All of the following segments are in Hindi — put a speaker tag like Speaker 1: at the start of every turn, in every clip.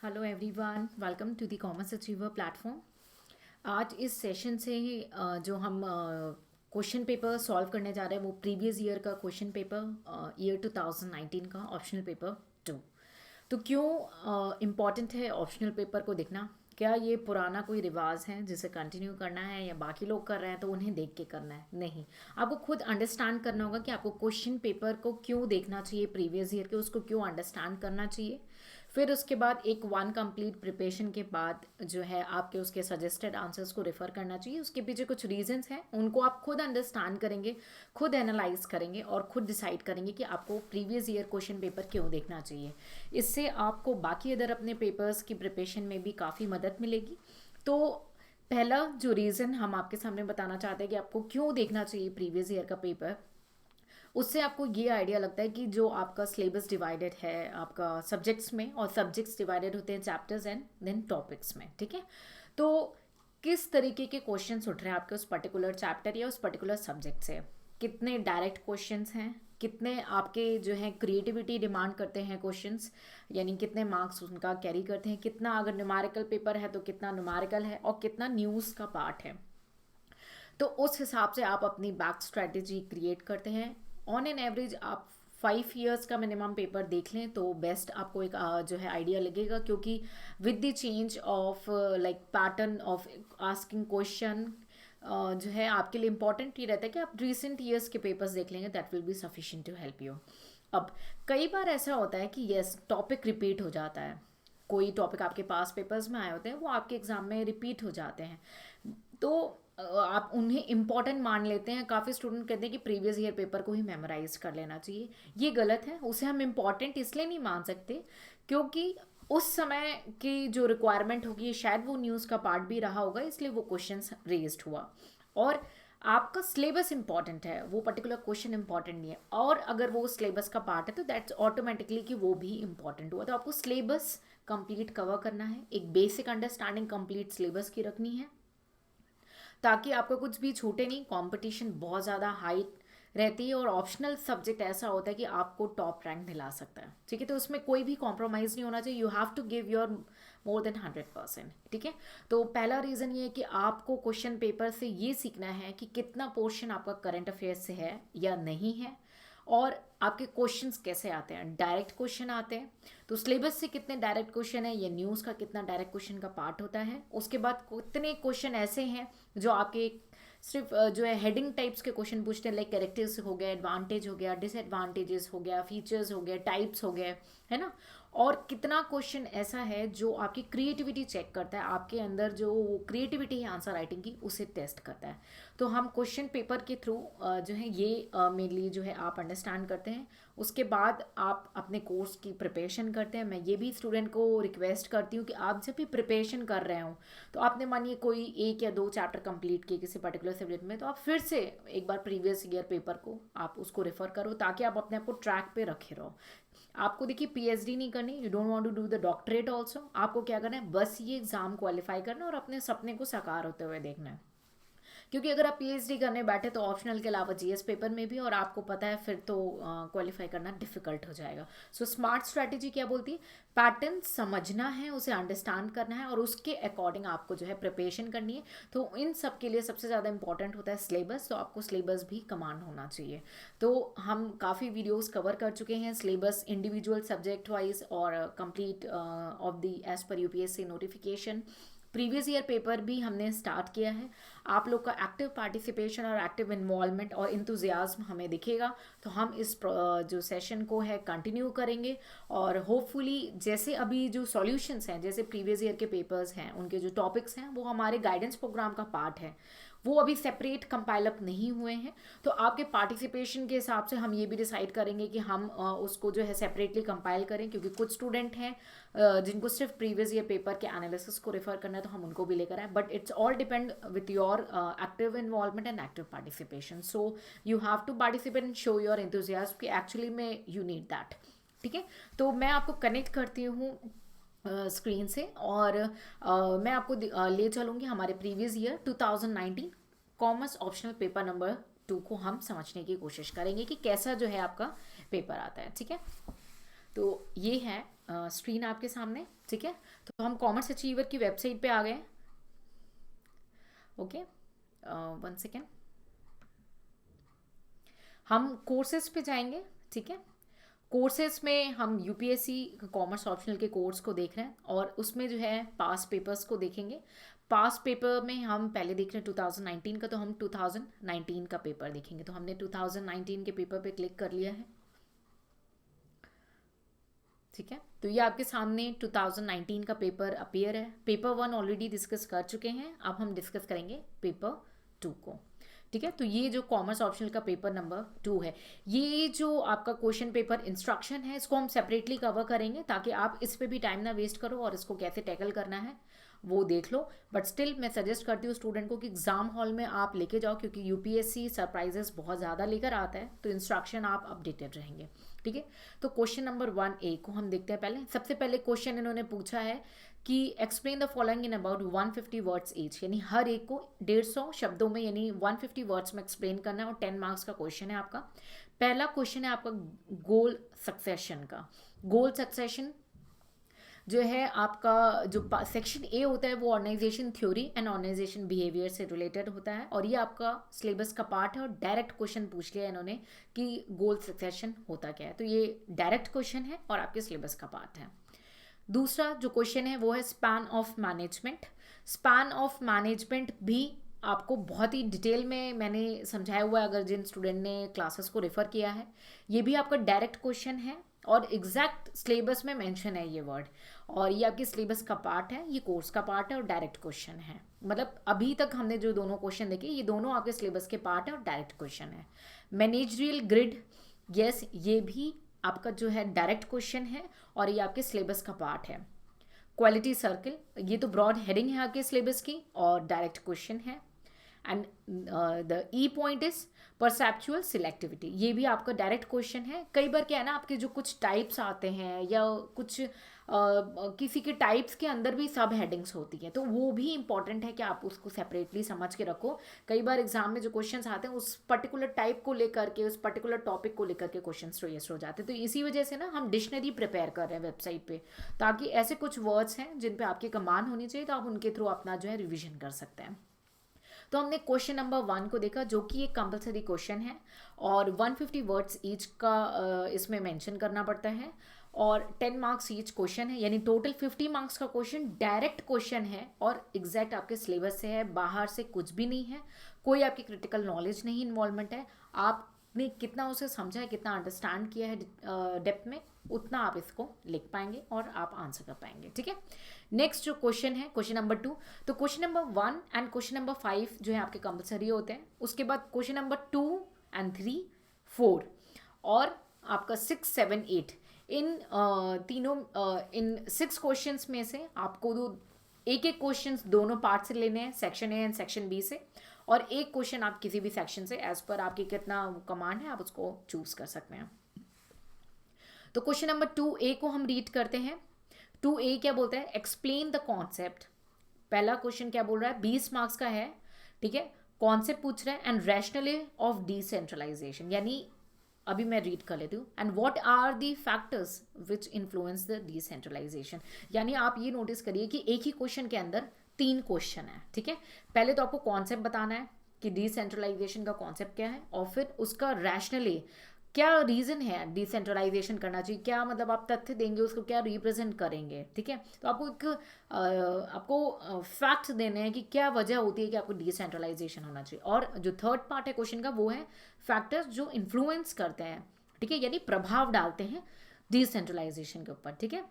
Speaker 1: Hello everyone, welcome to the commerce achiever platform. आज इस सेशन से जो हम क्वेश्चन पेपर सॉल्व करने जा रहे हैं वो प्रीवियस ईयर का क्वेश्चन पेपर ईयर 2019 का ऑप्शनल पेपर 2। तो क्यों इम्पॉर्टेंट है ऑप्शनल पेपर को देखना? क्या ये पुराना कोई रिवाज है जिसे कंटिन्यू करना है या बाकी लोग कर रहे हैं तो उन्हें देख के करना है? नहीं, आपको खुद अंडरस्टैंड करना होगा कि आपको क्वेश्चन पेपर को क्यों देखना चाहिए, प्रीवियस ईयर के उसको क्यों अंडरस्टैंड करना चाहिए। फिर उसके बाद एक वन कंप्लीट प्रिपरेशन के बाद जो है आपके उसके सजेस्टेड आंसर्स को रेफर करना चाहिए। उसके पीछे कुछ रीजंस हैं, उनको आप खुद अंडरस्टैंड करेंगे, खुद एनालाइज करेंगे और खुद डिसाइड करेंगे कि आपको प्रीवियस ईयर क्वेश्चन पेपर क्यों देखना चाहिए। इससे आपको बाकी अदर अपने पेपर्स की प्रिपरेशन में भी काफ़ी मदद मिलेगी। तो पहला जो रीज़न हम आपके सामने बताना चाहते हैं कि आपको क्यों देखना चाहिए प्रीवियस ईयर का पेपर, उससे आपको ये आइडिया लगता है कि जो आपका सिलेबस डिवाइडेड है आपका सब्जेक्ट्स में, और सब्जेक्ट्स डिवाइडेड होते हैं चैप्टर्स एंड देन टॉपिक्स में, ठीक है। तो किस तरीके के क्वेश्चंस उठ रहे हैं आपके उस पर्टिकुलर चैप्टर या उस पर्टिकुलर सब्जेक्ट से, कितने डायरेक्ट क्वेश्चंस हैं, कितने आपके जो है क्रिएटिविटी डिमांड करते हैं क्वेश्चंस, यानी कितने मार्क्स उनका कैरी करते हैं, कितना अगर न्यूमेरिकल पेपर है तो कितना न्यूमेरिकल है और कितना न्यूज़ का पार्ट है। तो उस हिसाब से आप अपनी बैक स्ट्रेटेजी क्रिएट करते हैं। ऑन एन एवरेज आप 5 ईयर्स का मिनिमम पेपर देख लें तो बेस्ट आपको एक जो है आइडिया लगेगा, क्योंकि with the change of like pattern of asking question जो है आपके लिए इंपॉर्टेंट ये रहता है कि आप रिसेंट ईयर्स के पेपर्स देख लेंगे, that will be sufficient to help you. अब कई बार ऐसा होता है कि यस टॉपिक रिपीट हो जाता है, कोई टॉपिक आपके पास पेपर्स में आए होते हैं वो आपके एग्जाम में रिपीट हो जाते हैं, तो आप उन्हें इम्पॉर्टेंट मान लेते हैं। काफ़ी स्टूडेंट कहते हैं कि प्रीवियस ईयर पेपर को ही मेमोराइज कर लेना चाहिए। ये गलत है, उसे हम इम्पॉर्टेंट इसलिए नहीं मान सकते क्योंकि उस समय की जो रिक्वायरमेंट होगी शायद वो न्यूज़ का पार्ट भी रहा होगा, इसलिए वो क्वेश्चन रेज्ड हुआ। और आपका सिलेबस इंपॉर्टेंट है, वो पर्टिकुलर क्वेश्चन इंपॉर्टेंट नहीं है, और अगर वो सिलेबस का पार्ट है तो दैट्स ऑटोमेटिकली कि वो भी इंपॉर्टेंट हुआ। तो आपको सिलेबस कंप्लीट कवर करना है, एक बेसिक अंडरस्टैंडिंग कंप्लीट सिलेबस की रखनी है ताकि आपका कुछ भी छूटे नहीं। कंपटीशन बहुत ज़्यादा हाई रहती है और ऑप्शनल सब्जेक्ट ऐसा होता है कि आपको टॉप रैंक दिला सकता है, ठीक है। तो उसमें कोई भी कॉम्प्रोमाइज़ नहीं होना चाहिए, you have to give your more than 100%, ठीक है। तो पहला रीज़न ये है कि आपको क्वेश्चन पेपर से ये सीखना है कि कितना पोर्शन आपका करंट अफेयर्स से है या नहीं है, और आपके क्वेश्चंस कैसे आते हैं। डायरेक्ट क्वेश्चन आते हैं तो सिलेबस से कितने डायरेक्ट क्वेश्चन है, या न्यूज़ का कितना डायरेक्ट क्वेश्चन का पार्ट होता है। उसके बाद कितने क्वेश्चन ऐसे हैं जो आपके सिर्फ जो है हेडिंग टाइप्स के क्वेश्चन पूछते हैं, लाइक कैरेक्टर्स हो गया, एडवांटेज हो गया, डिसएडवांटेजेस हो गया, फीचर्स हो गया, टाइप्स हो गए, है ना। और कितना क्वेश्चन ऐसा है जो आपकी क्रिएटिविटी चेक करता है, आपके अंदर जो क्रिएटिविटी है आंसर राइटिंग की उसे टेस्ट करता है। तो हम क्वेश्चन पेपर के थ्रू जो है ये मेनली जो है आप अंडरस्टैंड करते हैं। उसके बाद आप अपने कोर्स की प्रिपरेशन करते हैं। मैं ये भी स्टूडेंट को रिक्वेस्ट करती हूँ कि आप जब भी प्रिपरेशन कर रहे हो तो आपने मानिए कोई 1 या 2 चैप्टर कंप्लीट किए किसी पर्टिकुलर सब्जेक्ट में, तो आप फिर से एक बार प्रीवियस ईयर पेपर को आप उसको रेफर करो ताकि आप अपने आप को ट्रैक पे रखे रहो। आपको देखिए पीएचडी नहीं करनी, you don't want to do the doctorate also, आपको क्या करना है, बस ये एग्जाम क्वालिफाई करना है और अपने सपने को साकार होते हुए देखना है। क्योंकि अगर आप पीएचडी करने बैठे तो ऑप्शनल के अलावा जीएस पेपर में भी, और आपको पता है फिर तो क्वालिफाई करना डिफिकल्ट हो जाएगा। सो स्मार्ट स्ट्रैटेजी क्या बोलती है, पैटर्न समझना है, उसे अंडरस्टैंड करना है और उसके अकॉर्डिंग आपको जो है प्रिपरेशन करनी है। तो इन सब के लिए सबसे ज़्यादा इंपॉर्टेंट होता है सिलेबस, तो आपको सिलेबस भी कमांड होना चाहिए। तो हम काफ़ी वीडियोस कवर कर चुके हैं सिलेबस इंडिविजुअल सब्जेक्ट वाइज और complete of the as per UPSC notification. Previous year paper भी हमने स्टार्ट किया है। आप लोग का एक्टिव पार्टिसिपेशन और एक्टिव इन्वॉल्वमेंट और इंतुजियाज्म हमें दिखेगा, तो हम इस जो सेशन को है कंटिन्यू करेंगे। और होपफुली जैसे अभी जो सॉल्यूशंस हैं, जैसे प्रीवियस ईयर के पेपर्स हैं, उनके जो टॉपिक्स हैं वो हमारे गाइडेंस प्रोग्राम का पार्ट है, वो अभी सेपरेट कंपाइल अप नहीं हुए हैं। तो आपके पार्टिसिपेशन के हिसाब से हम ये भी डिसाइड करेंगे कि हम उसको जो है सेपरेटली कंपाइल करें, क्योंकि कुछ स्टूडेंट हैं जिनको सिर्फ प्रीवियस ईयर पेपर के एनालिसिस को रेफर करना है, तो हम उनको भी लेकर आए। But it's all depend with your active involvement and active participation. So you have to participate and show your enthusiasm कि एक्चुअली में यू नीड दैट, ठीक है। तो मैं आपको कनेक्ट करती हूँ स्क्रीन से, और मैं आपको ले चलूँगी हमारे previous year 2019 commerce optional paper number 2 को हम समझने की कोशिश करेंगे कि कैसा जो है आपका पेपर आता है, ठीक है। तो ये है स्क्रीन आपके सामने, ठीक है। तो हम कॉमर्स अचीवर की वेबसाइट पे आ गए। ओके, 1 सेकेंड, हम कोर्सेज पे जाएंगे, ठीक है। कोर्सेज में हम यूपीएससी कॉमर्स ऑप्शनल के कोर्स को देख रहे हैं और उसमें जो है पास पेपर्स को देखेंगे। पास पेपर में हम पहले देख रहे हैं 2019 का, तो हम 2019 का पेपर देखेंगे। तो हमने 2019 के पेपर पे क्लिक कर लिया है, ठीक है। तो ये आपके सामने 2019 का पेपर अपीयर है। पेपर 1 ऑलरेडी डिस्कस कर चुके हैं, अब हम डिस्कस करेंगे पेपर 2 को, ठीक है। तो ये जो कॉमर्स ऑप्शनल का पेपर नंबर 2 है, ये जो आपका क्वेश्चन पेपर इंस्ट्रक्शन है, इसको हम सेपरेटली कवर करेंगे ताकि आप इस पे भी टाइम ना वेस्ट करो और इसको कैसे टैकल करना है वो देख लो। बट स्टिल मैं सजेस्ट करती हूँ स्टूडेंट को कि एग्जाम हॉल में आप लेके जाओ, क्योंकि यूपीएससी सरप्राइजेस बहुत ज़्यादा लेकर आता है, तो इंस्ट्रक्शन आप अपडेटेड रहेंगे, ठीक है। तो क्वेश्चन नंबर 1A को हम देखते हैं। पहले सबसे पहले क्वेश्चन इन्होंने पूछा है कि explain the following in about 150 words each, यानी हर एक को 150 शब्दों में यानी 150 वर्ड्स में एक्सप्लेन करना है और 10 मार्क्स का क्वेश्चन है आपका। पहला क्वेश्चन है आपका गोल सक्सेशन का। गोल सक्सेशन जो है आपका, जो सेक्शन ए होता है वो organisation theory and organisation behaviour से रिलेटेड होता है और ये आपका सिलेबस का पार्ट है और डायरेक्ट क्वेश्चन पूछ लिया इन्होंने कि गोल सक्सेशन होता क्या है। तो ये डायरेक्ट क्वेश्चन है और आपके सिलेबस का पार्ट है। दूसरा जो क्वेश्चन है वो है span of management. Span of management भी आपको बहुत ही डिटेल में मैंने समझाया हुआ है, अगर जिन स्टूडेंट ने क्लासेस को रेफर किया है। ये भी आपका डायरेक्ट क्वेश्चन है और एग्जैक्ट सिलेबस में मेंशन है ये वर्ड, और ये आपकी सिलेबस का पार्ट है, ये कोर्स का पार्ट है और डायरेक्ट क्वेश्चन है। मतलब अभी तक हमने जो दोनों क्वेश्चन देखे ये दोनों आपके सिलेबस के पार्ट है और डायरेक्ट क्वेश्चन है। मैनेजरियल ग्रिड, यस, ये भी आपका जो है डायरेक्ट क्वेश्चन है और ये आपके सिलेबस का पार्ट है। क्वालिटी सर्कल, ये तो ब्रॉड हेडिंग है आपके सिलेबस की और डायरेक्ट क्वेश्चन है। And the E point is perceptual selectivity, ये भी आपका डायरेक्ट क्वेश्चन है। कई बार क्या है ना, आपके जो कुछ टाइप्स आते हैं या कुछ किसी के टाइप्स के अंदर भी सब हेडिंग्स होती हैं, तो वो भी इंपॉर्टेंट है कि आप उसको सेपरेटली समझ के रखो। कई बार एग्जाम में जो क्वेश्चंस आते हैं उस पर्टिकुलर टाइप को लेकर के, उस पर्टिकुलर टॉपिक को लेकर के क्वेश्चंस रेज हो जाते हैं। तो इसी वजह से ना हम डिक्शनरी प्रिपेयर कर रहे हैं वेबसाइट पे, ताकि ऐसे कुछ वर्ड्स हैं जिन पे आपकी कमांड होनी चाहिए, तो आप उनके थ्रू अपना जो है रिविजन कर सकते हैं। तो हमने क्वेश्चन नंबर 1 को देखा, जो कि एक कंपलसरी क्वेश्चन है और 150 वर्ड्स ईच का इसमें मेंशन करना पड़ता है और 10 मार्क्स ईच क्वेश्चन है, यानी टोटल 50 मार्क्स का क्वेश्चन डायरेक्ट क्वेश्चन है और एग्जैक्ट आपके सिलेबस से है, बाहर से कुछ भी नहीं है, कोई आपकी क्रिटिकल नॉलेज नहीं इन्वॉल्वमेंट है। आपने कितना उसे समझा है, कितना अंडरस्टैंड किया है डेप्थ में, उतना आप इसको लिख पाएंगे और आप आंसर कर पाएंगे, ठीक है। नेक्स्ट जो क्वेश्चन है क्वेश्चन नंबर 2, तो question number 1 and question number 5 जो है आपके कंपलसरी होते हैं। उसके बाद क्वेश्चन नंबर 2 एंड 3, 4 और आपका 6, 7, 8, इन तीनों इन 6 क्वेश्चंस में से आपको एक एक क्वेश्चन दोनों पार्ट से लेने हैं, section A and section B से, और एक क्वेश्चन आप किसी भी सेक्शन से, एज पर आपकी कितना कमांड है आप उसको चूज कर सकते हैं। तो क्वेश्चन नंबर 2A को हम रीड करते हैं। 2A क्या बोलता है, एक्सप्लेन द कॉन्सेप्ट। पहला क्वेश्चन क्या बोल रहा है, 20 मार्क्स का है, ठीक है। कॉन्सेप्ट पूछ रहा है एंड रैशनली ऑफ डिसेंट्रलाइजेशन, यानी अभी मैं रीड कर लेती हूँ। And what are the factors which influence the decentralisation, यानी आप ये नोटिस करिए कि एक ही क्वेश्चन के अंदर 3 क्वेश्चन है, ठीक है। पहले तो आपको कॉन्सेप्ट बताना है कि डिसेंट्रलाइजेशन का कॉन्सेप्ट क्या है और फिर उसका रैशनली क्या रीजन है डिसेंट्रलाइजेशन करना चाहिए, क्या मतलब आप तथ्य देंगे, उसको क्या रिप्रेजेंट करेंगे, ठीक है। तो आपको आपको फैक्ट देने हैं कि क्या वजह होती है कि आपको डिसेंट्रलाइजेशन होना चाहिए। और जो थर्ड पार्ट है क्वेश्चन का वो है फैक्टर्स जो इन्फ्लुएंस करते हैं, ठीक है, यानी प्रभाव डालते हैं डिसेंट्रलाइजेशन के ऊपर, ठीक है।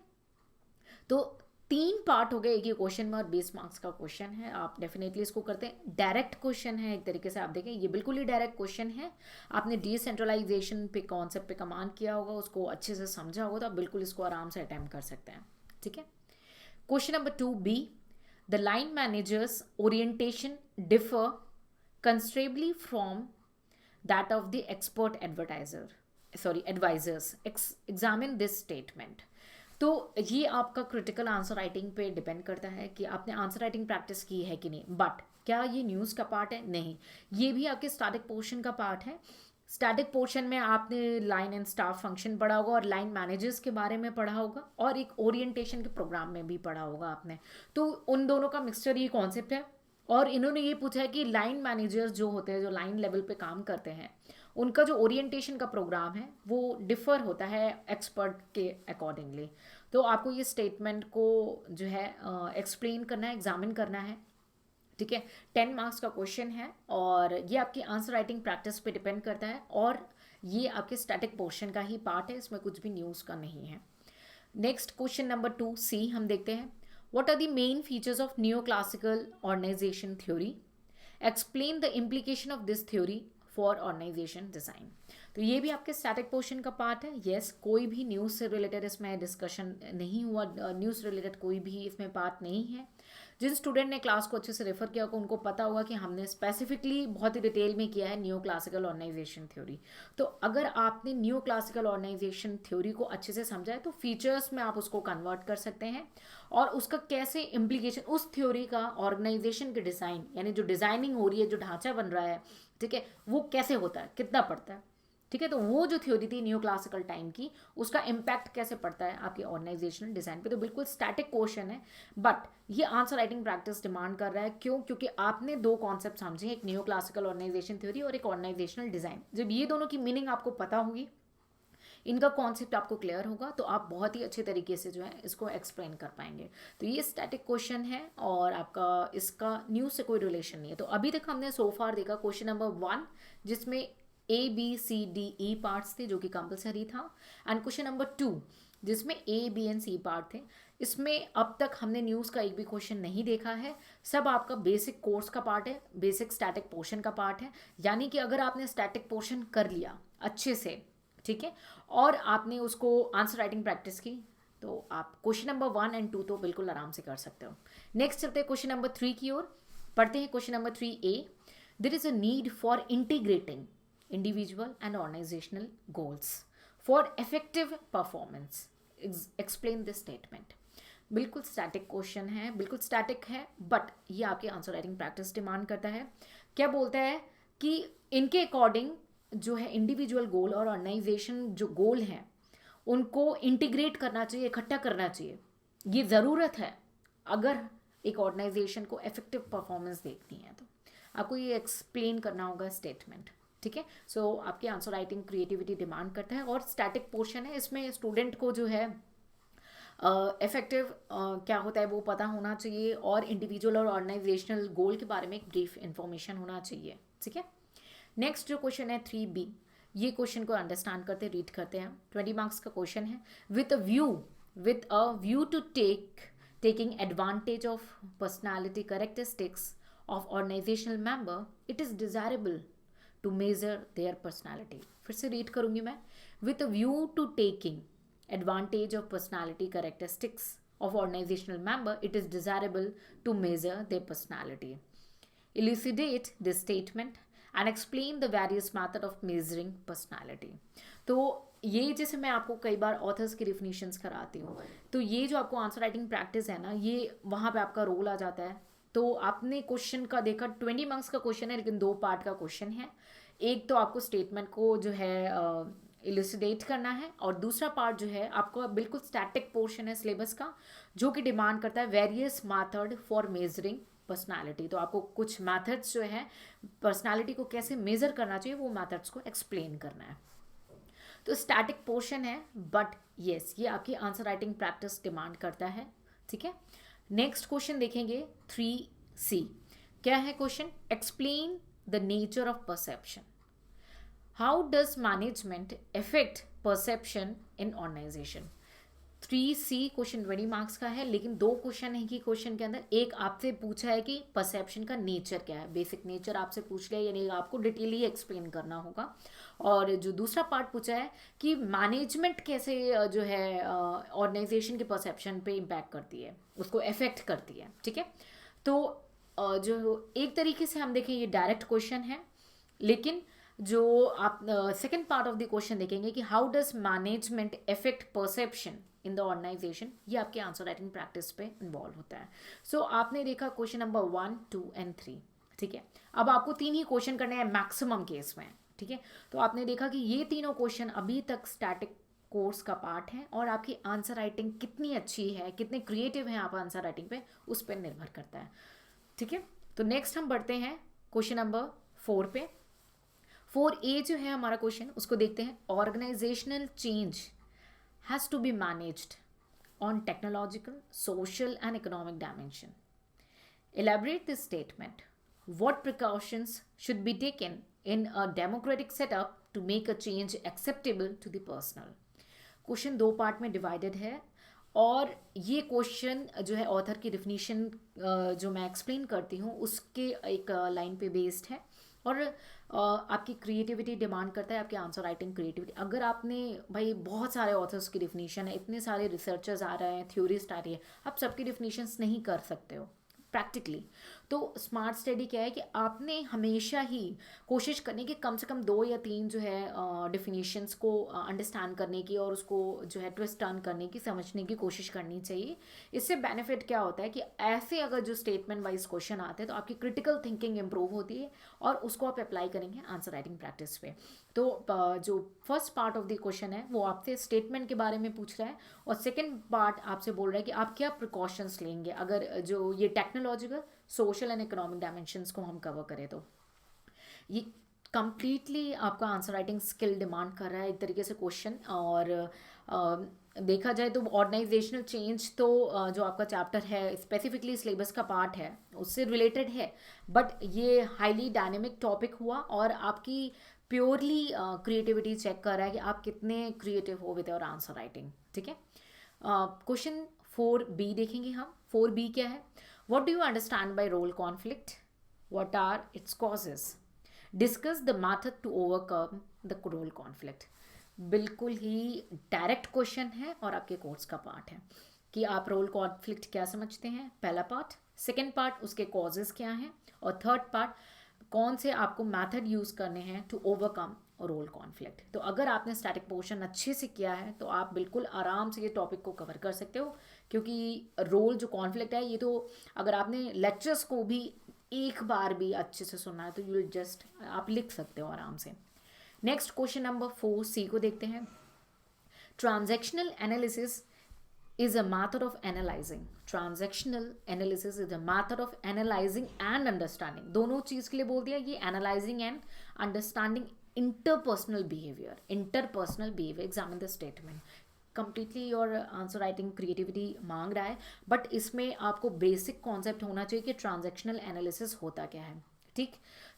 Speaker 1: तो 3 पार्ट हो गए एक ही क्वेश्चन में और 20 मार्क्स का क्वेश्चन है, आप डेफिनेटली इसको करते हैं। डायरेक्ट क्वेश्चन है, एक तरीके से आप देखें ये बिल्कुल ही डायरेक्ट क्वेश्चन है। आपने डिसेंट्रलाइजेशन पे कॉन्सेप्ट पे कमांड किया होगा, उसको अच्छे से समझा होगा, तो आप बिल्कुल इसको आराम से अटेम्प्ट कर सकते हैं, ठीक है। Question number 2B, the line managers orientation differ considerably from that of the expert advisers, examine this statement. तो ये आपका क्रिटिकल आंसर राइटिंग पे डिपेंड करता है कि आपने आंसर राइटिंग प्रैक्टिस की है कि नहीं। बट क्या ये न्यूज़ का पार्ट है, नहीं, ये भी आपके स्टैटिक पोर्शन का पार्ट है। स्टैटिक पोर्शन में आपने लाइन एंड स्टाफ फंक्शन पढ़ा होगा और लाइन मैनेजर्स के बारे में पढ़ा होगा और एक ओरिएंटेशन के प्रोग्राम में भी पढ़ा होगा आपने। तो उन दोनों का मिक्सचर ये कॉन्सेप्ट है। और इन्होंने ये पूछा है कि लाइन मैनेजर्स जो होते हैं, जो लाइन लेवल पे काम करते हैं, उनका जो ओरिएंटेशन का प्रोग्राम है वो डिफ़र होता है एक्सपर्ट के अकॉर्डिंगली। तो आपको ये स्टेटमेंट को जो है एक्सप्लेन करना है, एग्जामिन करना है। ठीक है, 10 मार्क्स का क्वेश्चन है और ये आपकी आंसर राइटिंग प्रैक्टिस पे डिपेंड करता है और ये आपके स्टैटिक पोर्शन का ही पार्ट है, इसमें कुछ भी न्यूज़ का नहीं है। नेक्स्ट क्वेश्चन नंबर 2C हम देखते हैं। What are the main features of new classical organisation theory? Explain the implication of this theory for organisation design. तो ये भी आपके स्टैटिक पोर्शन का पार्ट है। यस, कोई भी न्यूज़ से रिलेटेड इसमें डिस्कशन नहीं हुआ, न्यूज़ रिलेटेड कोई भी इसमें पार्ट नहीं है। जिन स्टूडेंट ने क्लास को अच्छे से रेफर किया होगा उनको पता होगा कि हमने स्पेसिफिकली बहुत ही डिटेल में किया है न्यू क्लासिकल ऑर्गेनाइजेशन थ्योरी। तो अगर आपने न्यू क्लासिकल ऑर्गेनाइजेशन थ्योरी को अच्छे से समझा है तो फीचर्स में आप उसको कन्वर्ट कर सकते हैं और उसका कैसे इम्प्लीकेशन उस थ्योरी का ऑर्गेनाइजेशन के डिज़ाइन, यानी जो डिज़ाइनिंग हो रही है, जो ढांचा बन रहा है, ठीक है, वो कैसे होता है, कितना पड़ता है। ठीक है, तो वो जो थ्योरी थी न्यू क्लासिकल टाइम की, उसका इम्पैक्ट कैसे पड़ता है आपके ऑर्गेनाइजेशनल डिज़ाइन पे। तो बिल्कुल स्टैटिक क्वेश्चन है, बट ये आंसर राइटिंग प्रैक्टिस डिमांड कर रहा है। क्यों? क्योंकि आपने दो कॉन्सेप्ट समझे, एक न्यू क्लासिकल ऑर्गेनाइजेशन थ्योरी और एक ऑर्गेनाइजेशनल डिज़ाइन। जब ये दोनों की मीनिंग आपको पता होगी, इनका कॉन्सेप्ट आपको क्लियर होगा, तो आप बहुत ही अच्छे तरीके से जो है इसको एक्सप्लेन कर पाएंगे। तो ये स्टैटिक क्वेश्चन है और आपका इसका न्यूज़ से कोई रिलेशन नहीं है। तो अभी तक हमने सो फार देखा क्वेश्चन नंबर 1 जिसमें ABCDE पार्ट्स थे जो कि कंपलसरी था, एंड क्वेश्चन नंबर 2 जिसमें A, B and C part थे। इसमें अब तक हमने न्यूज़ का एक भी क्वेश्चन नहीं देखा है, सब आपका बेसिक कोर्स का पार्ट है, बेसिक स्टैटिक पोर्शन का पार्ट है। यानी कि अगर आपने स्टैटिक पोर्शन कर लिया अच्छे से, ठीक है, और आपने उसको आंसर राइटिंग प्रैक्टिस की, तो आप क्वेश्चन नंबर 1 एंड 2 तो बिल्कुल आराम से कर सकते हो। नेक्स्ट चलते हैं क्वेश्चन नंबर 3 की ओर। पढ़ते हैं question number 3A। There is a need for integrating individual and organizational goals for effective performance. Explain this statement. बिल्कुल स्टैटिक क्वेश्चन है, बिल्कुल स्टैटिक है, बट ये आपकी आंसर राइटिंग प्रैक्टिस डिमांड करता है। क्या बोलता है कि इनके अकॉर्डिंग जो है इंडिविजुअल गोल और ऑर्गेनाइजेशन जो गोल हैं उनको इंटीग्रेट करना चाहिए, इकट्ठा करना चाहिए। ये ज़रूरत है अगर एक ऑर्गेनाइजेशन को इफेक्टिव परफॉर्मेंस देखनी है। तो आपको ये एक्सप्लेन करना होगा स्टेटमेंट। ठीक है, सो आपकी आंसर राइटिंग क्रिएटिविटी डिमांड करता है और स्टैटिक पोर्शन है, इसमें स्टूडेंट को जो है इफेक्टिव क्या होता है वो पता होना चाहिए और इंडिविजुअल और ऑर्गेनाइजेशनल गोल के बारे में एक ब्रीफ इंफॉर्मेशन होना चाहिए। ठीक है, नेक्स्ट जो क्वेश्चन है 3B, ये क्वेश्चन को अंडरस्टैंड करते रीड करते हैं। 20 मार्क्स का क्वेश्चन है। With a view to taking advantage of personality characteristics of organisational member, it is desirable to measure their personality. फिर से रीड करूंगी मैं। With a view to taking advantage of personality characteristics of organizational member, it is desirable to measure their personality. Elucidate this statement and explain the various method of measuring personality. तो ये जैसे मैं आपको कई बार ऑथर्स की डिफिनीशंस कराती हूँ, तो ये जो आपको आंसर राइटिंग प्रैक्टिस है ना, ये वहाँ पे आपका रोल आ जाता है। तो आपने क्वेश्चन का देखा, 20 मार्क्स का क्वेश्चन है लेकिन 2 पार्ट का क्वेश्चन है। एक तो आपको स्टेटमेंट को जो है इलुसिडेट करना है और दूसरा पार्ट जो है आपको बिल्कुल स्टैटिक पोर्शन है सिलेबस का जो कि डिमांड करता है various method for measuring personality. तो आपको कुछ मेथड्स जो है पर्सनालिटी को कैसे मेजर करना चाहिए वो मेथड्स को एक्सप्लेन करना है। तो स्टैटिक पोर्शन है, बट येस ये आपकी आंसर राइटिंग प्रैक्टिस डिमांड करता है। ठीक है, नेक्स्ट क्वेश्चन देखेंगे 3C। क्या है question? Explain the nature of perception. How does management affect perception in organisation? 3C question 20 marks का है, लेकिन 2 क्वेश्चन है कि क्वेश्चन के अंदर एक आपसे पूछा है कि परसेप्शन का नेचर क्या है, बेसिक नेचर आपसे पूछ लिया, यानी आपको डिटेली एक्सप्लेन करना होगा। और जो दूसरा पार्ट पूछा है कि मैनेजमेंट कैसे जो है ऑर्गेनाइजेशन के परसेप्शन पे इम्पैक्ट करती है, उसको अफेक्ट करती है। ठीक है, तो जो एक तरीके से हम देखें ये डायरेक्ट क्वेश्चन है, लेकिन जो आप second part of the question देखेंगे कि how does management affect perception in the organisation, ये आपके आंसर राइटिंग प्रैक्टिस पे इन्वॉल्व होता है। सो आपने देखा क्वेश्चन नंबर 1, 2 एंड 3। ठीक है, अब आपको 3 ही क्वेश्चन करने हैं मैक्सिमम केस में। ठीक है। तो आपने देखा कि ये तीनों क्वेश्चन अभी तक स्टैटिक कोर्स का पार्ट है, और आपकी आंसर राइटिंग कितनी अच्छी है, कितने क्रिएटिव हैं आप आंसर राइटिंग पे, उस पर निर्भर करता है। ठीक है, तो नेक्स्ट हम बढ़ते हैं क्वेश्चन नंबर 4 पे। 4A जो है हमारा क्वेश्चन, उसको देखते हैं। Organisational change has to be managed on technological, social and economic dimension. Elaborate this statement. What precautions should be taken in a democratic setup to make a change acceptable to the personal? Question दो पार्ट में डिवाइडेड है, और ये क्वेश्चन जो है ऑथर की डिफिनीशन जो मैं एक्सप्लेन करती हूँ उसके एक लाइन पे बेस्ड है, और आपकी क्रिएटिविटी डिमांड करता है, आपके आंसर राइटिंग क्रिएटिविटी। अगर आपने भाई बहुत सारे ऑथर्स की डिफिनीशन है, इतने सारे रिसर्चर्स आ रहे हैं, थ्योरिस्ट आ रही है, आप सबकी डिफिनीशंस नहीं कर सकते हो प्रैक्टिकली। तो स्मार्ट स्टडी क्या है कि आपने हमेशा ही कोशिश करने की कम से कम 2 या 3 जो है डिफिनीशंस को अंडरस्टैंड करने की, और उसको जो है ट्विस्ट टर्न करने की, समझने की कोशिश करनी चाहिए। इससे बेनिफिट क्या होता है कि ऐसे अगर जो स्टेटमेंट वाइज क्वेश्चन आते हैं तो आपकी क्रिटिकल थिंकिंग इंप्रूव होती है, और उसको आप अप्लाई करेंगे आंसर राइटिंग प्रैक्टिस पे। तो जो first part of the question है वो आपसे स्टेटमेंट के बारे में पूछ रहा है, और सेकेंड पार्ट आपसे बोल रहा है कि आप क्या प्रिकॉशंस लेंगे अगर जो ये technological, social and economic dimensions को हम कवर करें। तो ये कंप्लीटली आपका आंसर राइटिंग स्किल डिमांड कर रहा है एक तरीके से क्वेश्चन। और देखा जाए तो ऑर्गेनाइजेशनल चेंज तो जो आपका चैप्टर है स्पेसिफिकली सिलेबस का पार्ट है उससे रिलेटेड है, बट ये हाईली डायनेमिक टॉपिक हुआ, और आपकी प्योरली क्रिएटिविटी चेक कर रहा है कि आप कितने क्रिएटिव हो विद योर आंसर राइटिंग। ठीक है, क्वेश्चन 4B देखेंगे हम। 4B क्या है? What do you understand by role conflict? What are its causes? Discuss the method to overcome the role conflict. बिल्कुल ही डायरेक्ट क्वेश्चन है और आपके कोर्स का पार्ट है कि आप रोल कॉन्फ्लिक्ट क्या समझते हैं, पहला पार्ट। सेकेंड पार्ट उसके कॉजेज क्या हैं, और थर्ड पार्ट कौन से आपको मेथड यूज़ करने हैं टू ओवरकम रोल कॉन्फ्लिक्ट। तो अगर आपने स्टैटिक पोर्शन अच्छे से किया है तो आप बिल्कुल आराम से ये टॉपिक को कवर कर सकते हो, क्योंकि रोल जो कॉन्फ्लिक्ट है ये तो अगर आपने लेक्चर्स को भी एक बार भी अच्छे से सुना है तो यू विल जस्ट आप लिख सकते हो आराम से। नेक्स्ट क्वेश्चन नंबर 4C को देखते हैं। Transactional analysis is a method of analyzing. Transactional analysis is a method of analyzing and understanding. दोनों चीज़ के लिए बोल दिया, ये analyzing and understanding interpersonal behavior. Interpersonal behavior. Examine the statement. Completely your answer writing creativity मांग रहा है, बट इसमें आपको बेसिक कॉन्सेप्ट होना चाहिए कि ट्रांजैक्शनल एनालिसिस होता क्या है। ठीक,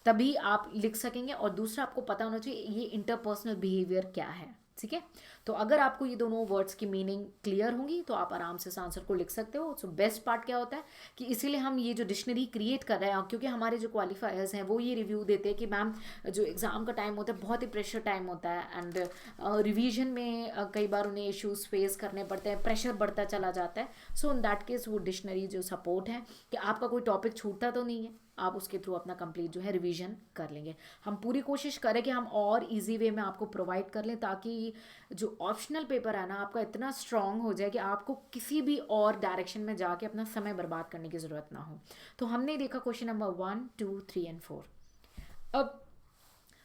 Speaker 1: तभी आप लिख सकेंगे, और दूसरा आपको पता होना चाहिए ये इंटरपर्सनल बिहेवियर क्या है। ठीक है, तो अगर आपको ये दोनों वर्ड्स की मीनिंग क्लियर होंगी तो आप आराम से इस आंसर को लिख सकते हो। सो बेस्ट पार्ट क्या होता है कि इसीलिए हम ये जो डिक्शनरी क्रिएट कर रहे हैं, क्योंकि हमारे जो क्वालिफायर्स हैं वो ये रिव्यू देते हैं कि मैम जो एग्ज़ाम का टाइम होता है बहुत ही प्रेशर टाइम होता है, एंड रिवीजन में कई बार उन्हें इश्यूज फेस करने पड़ते हैं, प्रेशर बढ़ता चला जाता है। सो इन दैट केस वो डिक्शनरी जो सपोर्ट है कि आपका कोई टॉपिक छूटता तो नहीं है, आप उसके थ्रू अपना कंप्लीट जो है रिवीजन कर लेंगे। हम पूरी कोशिश करें कि हम और इजी वे में आपको प्रोवाइड कर लें, ताकि जो ऑप्शनल पेपर है ना आपका इतना स्ट्रांग हो जाए कि आपको किसी भी और डायरेक्शन में जाके अपना समय बर्बाद करने की ज़रूरत ना हो। तो हमने देखा क्वेश्चन नंबर 1, 2, 3 एंड 4। अब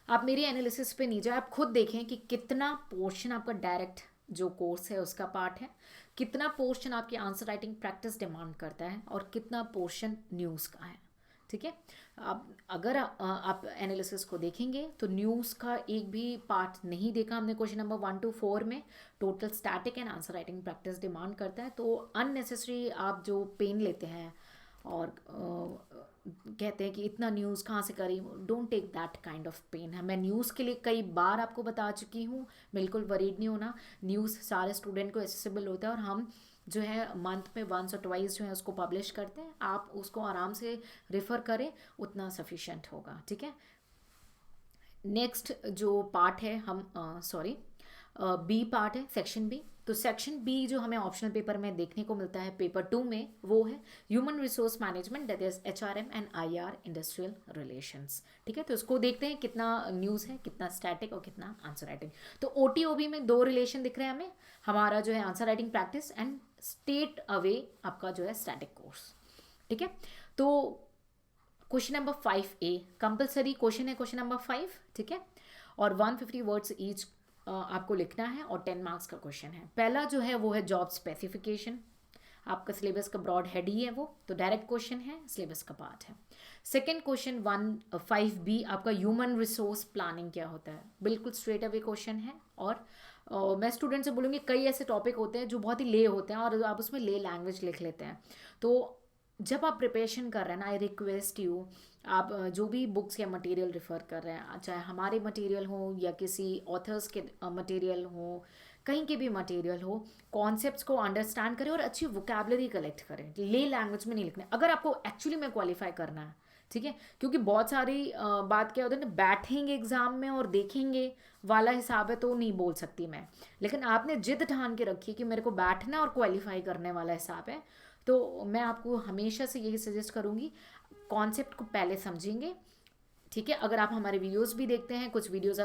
Speaker 1: आप मेरी एनालिसिस पे नहीं जाए, आप खुद देखें कि कितना पोर्शन आपका डायरेक्ट जो कोर्स है उसका पार्ट है, कितना पोर्शन आपकी आंसर राइटिंग प्रैक्टिस डिमांड करता है, और कितना पोर्शन न्यूज़ का है। ठीक है, अब अगर आप एनालिसिस को देखेंगे तो न्यूज़ का एक भी पार्ट नहीं देखा हमने क्वेश्चन नंबर 1 to 4 में। Total static and answer writing practice demand करता है, तो अननेसेसरी आप जो पेन लेते हैं और कहते हैं कि इतना न्यूज़ कहाँ से करी, don't take that kind of pain है। मैं न्यूज़ के लिए कई बार आपको बता चुकी हूँ, बिल्कुल वरीड नहीं होना। न्यूज़ सारे स्टूडेंट को एक्सेसिबल होता है, और हम जो है मंथ में 1 or 2 जो है उसको पब्लिश करते हैं। आप उसको आराम से रेफ़र करें, उतना सफिशेंट होगा। ठीक है, नेक्स्ट जो पार्ट है हम बी पार्ट है, सेक्शन बी। तो सेक्शन बी जो हमें ऑप्शनल पेपर में देखने को मिलता है पेपर 2 में, वो है human resource management, that is HRM and IR industrial relations. ठीक है, तो इसको देखते हैं कितना न्यूज़ है, कितना स्टैटिक और कितना आंसर राइटिंग। तो OTOB में 2 रिलेशन दिख रहे हैं हमें, हमारा जो है answer writing practice and state away आपका जो है स्टैटिक कोर्स। ठीक है, तो question number 5A compulsory question है, क्वेश्चन नंबर 5। ठीक है, और 150 वर्ड्स ईच आपको लिखना है और 10 मार्क्स का क्वेश्चन है। पहला जो है वो है जॉब स्पेसिफिकेशन, आपका सिलेबस का ब्रॉड हेड ही है वो, तो डायरेक्ट क्वेश्चन है, सिलेबस का पार्ट है। सेकेंड क्वेश्चन 1.5b आपका ह्यूमन रिसोर्स प्लानिंग क्या होता है, बिल्कुल स्ट्रेट अवे क्वेश्चन है। और मैं स्टूडेंट से बोलूँगी कई ऐसे टॉपिक होते हैं जो बहुत ही ले होते हैं और आप उसमें ले लैंग्वेज लिख लेते हैं। तो जब आप प्रिपरेशन कर रहे हैं ना, आई रिक्वेस्ट यू, आप जो भी बुक्स या मटेरियल रेफ़र कर रहे हैं, चाहे हमारे मटेरियल हो या किसी ऑथर्स के मटेरियल हो, कहीं के भी मटेरियल हो, कॉन्सेप्ट्स को अंडरस्टैंड करें और अच्छी वोकेबलरी कलेक्ट करें, ले लैंग्वेज में नहीं लिखना अगर आपको एक्चुअली में क्वालिफाई करना है, ठीक है। क्योंकि बहुत सारी बात क्या होता है ना, बैठेंगे एग्जाम में और देखेंगे वाला हिसाब है तो नहीं बोल सकती मैं, लेकिन आपने जिद ठान के रखी कि मेरे को बैठना और क्वालिफाई करने वाला हिसाब है, तो मैं आपको हमेशा से यही सजेस्ट करूँगी, कॉन्सेप्ट को पहले समझेंगे, ठीक है। अगर आप हमारे वीडियोस भी देखते हैं, कुछ वीडियोस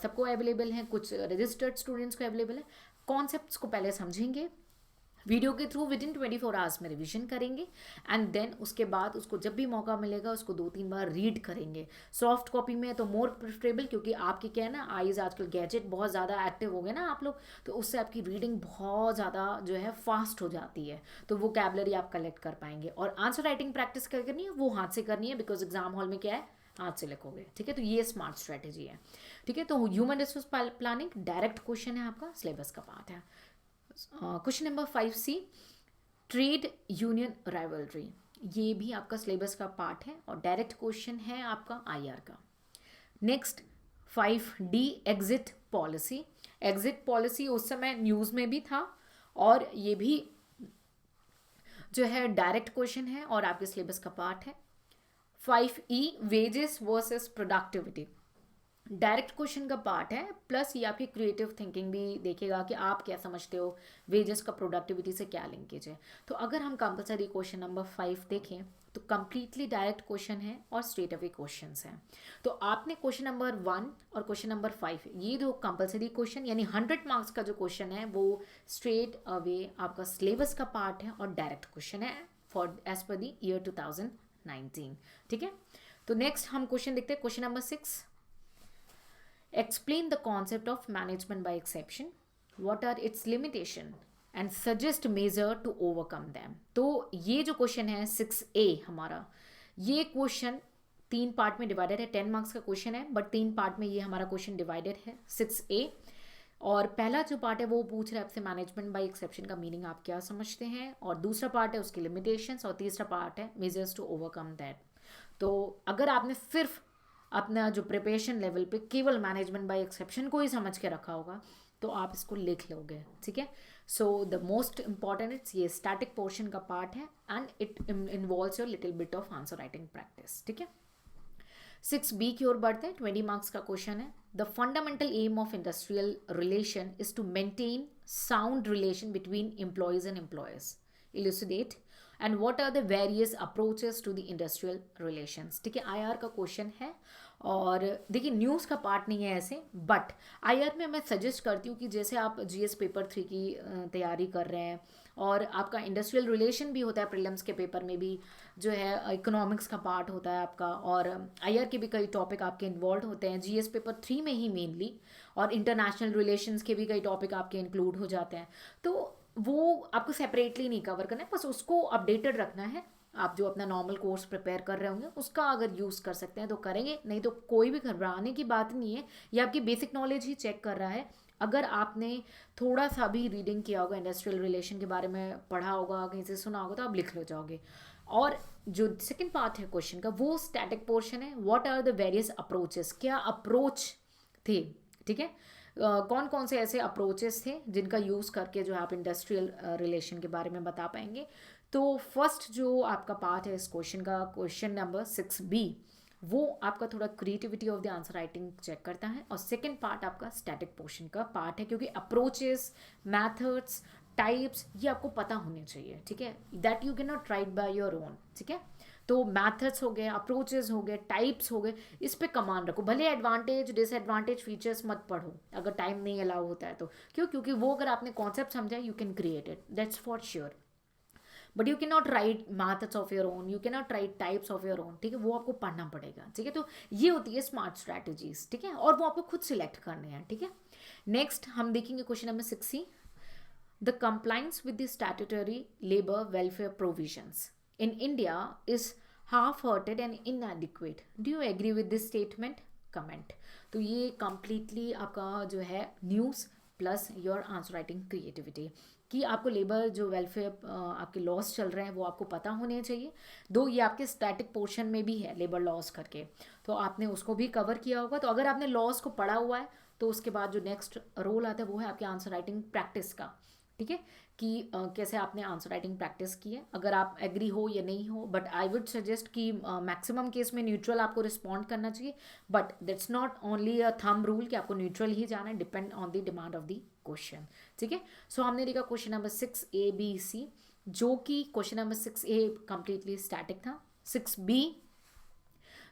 Speaker 1: सबको अवेलेबल हैं, कुछ रजिस्टर्ड स्टूडेंट्स को अवेलेबल है, कॉन्सेप्ट्स को पहले समझेंगे, वीडियो के थ्रू विद इन 24 आवर्स में रिवीजन करेंगे, एंड देन उसके बाद उसको जब भी मौका मिलेगा उसको 2-3 बार रीड करेंगे। सॉफ्ट कॉपी में तो मोर प्रेफरेबल, क्योंकि आपकी क्या है ना, आईज आजकल गैजेट बहुत ज़्यादा एक्टिव हो गए ना आप लोग, तो उससे आपकी रीडिंग बहुत ज़्यादा जो है फास्ट हो जाती है, तो वो कैबलरी आप कलेक्ट कर पाएंगे। और आंसर राइटिंग प्रैक्टिस क्या करनी है, वो हाथ से करनी है, बिकॉज एग्जाम हॉल में क्या है, हाथ से लिखोगे, ठीक है। तो ये स्मार्ट स्ट्रेटेजी है, ठीक है। तो human resource planning direct question है, आपका सिलेबस का पार्ट है। Question number 5C trade union rivalry, ये भी आपका सिलेबस का पार्ट है और डायरेक्ट क्वेश्चन है आपका IR का। Next 5D exit policy, exit policy उस समय न्यूज़ में भी था और ये भी जो है डायरेक्ट क्वेश्चन है और आपके सिलेबस का पार्ट है। 5E wages versus productivity, direct question का पार्ट है, प्लस ये आपकी क्रिएटिव थिंकिंग भी देखेगा कि आप क्या समझते हो वेजेस का प्रोडक्टिविटी से क्या लिंकेज है। तो अगर हम कंपलसरी क्वेश्चन नंबर 5 देखें तो कंप्लीटली डायरेक्ट क्वेश्चन है और स्ट्रेट अवे क्वेश्चंस हैं। तो आपने क्वेश्चन नंबर 1 और क्वेश्चन नंबर 5 ये जो कंपलसरी क्वेश्चन यानी 100 मार्क्स का जो क्वेश्चन है वो स्ट्रेट अवे आपका सिलेबस का पार्ट है और डायरेक्ट क्वेश्चन है for as per the year 2019, ठीक है। तो नेक्स्ट हम क्वेश्चन देखते हैं, question number 6, explain the concept of management by exception, what are its limitation and suggest measure to overcome them। तो ये जो क्वेश्चन है 6A हमारा, ये क्वेश्चन 3 पार्ट में डिवाइडेड है, 10 मार्क्स का क्वेश्चन है बट 3 पार्ट में ये हमारा क्वेश्चन डिवाइडेड है 6A। और पहला जो पार्ट है वो पूछ रहा है आपसे मैनेजमेंट बाय एक्सेप्शन का मीनिंग आप क्या समझते हैं, और दूसरा पार्ट है उसकी लिमिटेशंस, और तीसरा पार्ट है मेजर्स टू ओवरकम दैट। तो अगर आपने सिर्फ अपना जो प्रिपरेशन लेवल पे केवल मैनेजमेंट बाय एक्सेप्शन को ही समझ के रखा होगा तो आप इसको लिख लोगे, ठीक है। So the most important it's ये स्टैटिक पोर्शन का पार्ट है and it involves your little bit of answer writing practice, ठीक है। 6B की ओर बढ़ते हैं, 20 मार्क्स का क्वेश्चन है। The fundamental aim of industrial relation is to maintain sound relation between employees and employers, elucidate and what are the various approaches to the industrial relations, ठीक है। IR का क्वेश्चन है और देखिए न्यूज़ का पार्ट नहीं है ऐसे, बट IR में मैं सजेस्ट करती हूँ कि जैसे आप GS पेपर 3 की तैयारी कर रहे हैं और आपका इंडस्ट्रियल रिलेशन भी होता है, प्रीलिम्स के पेपर में भी जो है इकोनॉमिक्स का पार्ट होता है आपका, और IR के भी कई टॉपिक आपके इन्वॉल्व होते हैं GS पेपर 3 में ही मेनली, और इंटरनेशनल रिलेशंस के भी कई टॉपिक आपके इंक्लूड हो जाते हैं। तो वो आपको सेपरेटली नहीं कवर करना है, बस उसको अपडेटेड रखना है। आप जो अपना नॉर्मल कोर्स प्रिपेयर कर रहे होंगे उसका अगर यूज़ कर सकते हैं तो करेंगे, नहीं तो कोई भी घबराने की बात नहीं है, ये आपकी बेसिक नॉलेज ही चेक कर रहा है। अगर आपने थोड़ा सा भी रीडिंग किया होगा, इंडस्ट्रियल रिलेशन के बारे में पढ़ा होगा, कहीं से सुना होगा, तो आप लिख लो जाओगे। और जो सेकंड पार्ट है क्वेश्चन का वो स्टैटिक पोर्शन है, what are the various approaches, क्या अप्रोच थे, ठीक है। कौन कौन से ऐसे अप्रोचेस थे जिनका यूज़ करके जो है आप इंडस्ट्रियल रिलेशन के बारे में बता पाएंगे। तो फर्स्ट जो आपका पार्ट है इस क्वेश्चन का, क्वेश्चन नंबर 6B, वो आपका थोड़ा creativity of the answer writing check करता है, और सेकंड पार्ट आपका स्टैटिक पोर्शन का पार्ट है, क्योंकि अप्रोचेस, मैथड्स, टाइप्स ये आपको पता होने चाहिए, ठीक है, that you can not right by your own, ठीक है। तो मैथड्स हो गए, अप्रोचेस हो गए, टाइप्स हो गए, इस पे कमांड रखो, भले एडवांटेज डिसएडवांटेज फीचर्स मत पढ़ो अगर टाइम नहीं अलाउ होता है तो, क्यों, क्योंकि वो अगर आपने कॉन्सेप्ट समझा you can create it, that's for sure. But you can not right methods of your own, you can not right types of your own, ठीक है, वो आपको पढ़ना पड़ेगा, ठीक है। तो ये होती है स्मार्ट स्ट्रैटेजीज, ठीक है, और वो आपको खुद सिलेक्ट करने हैं, ठीक है। नेक्स्ट हम देखेंगे question number 6C, the compliance with the statutory labour welfare provisions in India is half hearted and inadequate, do you agree with this statement, comment. तो ये कंप्लीटली आपका जो है news plus your answer writing creativity कि आपको लेबर जो वेलफेयर आपके लॉस चल रहे हैं वो आपको पता होने चाहिए। दो ये आपके स्टैटिक पोर्शन में भी है लेबर लॉस करके, तो आपने उसको भी कवर किया होगा। तो अगर आपने लॉस को पढ़ा हुआ है तो उसके बाद जो नेक्स्ट रोल आता है वो है आपके आंसर राइटिंग प्रैक्टिस का, ठीक है, कि कैसे आपने आंसर राइटिंग प्रैक्टिस की है, अगर आप एग्री हो या नहीं हो। बट आई वुड सजेस्ट कि मैक्सिमम केस में न्यूट्रल आपको रिस्पॉन्ड करना चाहिए, but that's not only a thumb rule कि आपको न्यूट्रल ही जाना है, depend on the demand of the question, ठीक है। सो हमने देखा question number 6A, B, C, जो कि question number 6A completely static था। 6B